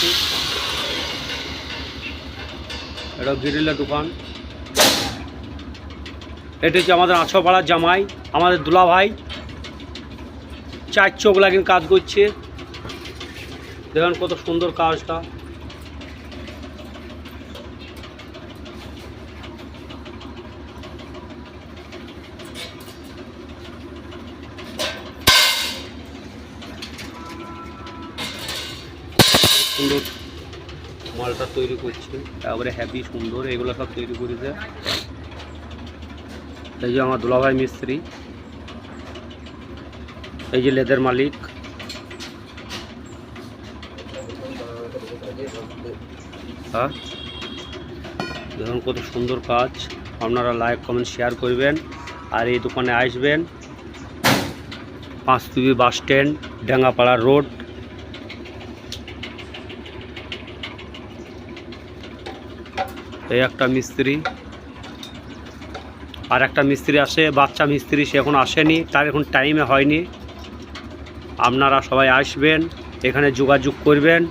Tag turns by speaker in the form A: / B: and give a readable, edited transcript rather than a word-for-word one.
A: দেখাচ্ছি। এটা গ্রিলের দোকান। এটা হচ্ছে আমাদের আছপাড়ার জামাই, আমাদের দুলা ভাই। 4 চোখ লাগিয়ে কাজ করছে। দেখুন কত সুন্দর কাজটা। সুন্দর মালটা তৈরি করছে, একবারে হ্যাপি সুন্দর। এগুলো সব তৈরি করেছে এই যে আমার দুলাভাই মিস্ত্রি। এই যে লেদের মালিক। হ্যাঁ, দেখুন কত সুন্দর কাজ। আপনারা লাইক কমেন্ট শেয়ার করবেন আর এই দোকানে আসবেন। 5 বাস স্ট্যান্ড, ডাঙ্গাপাড়া রোড। এই একটা মিস্ত্রি, আর একটা মিস্ত্রি আসে, বাচ্চা মিস্ত্রি, সে এখন আসেনি, তার এখন টাইমে হয়নি। আপনারা সবাই আসবেন, এখানে যোগাযোগ করবেন।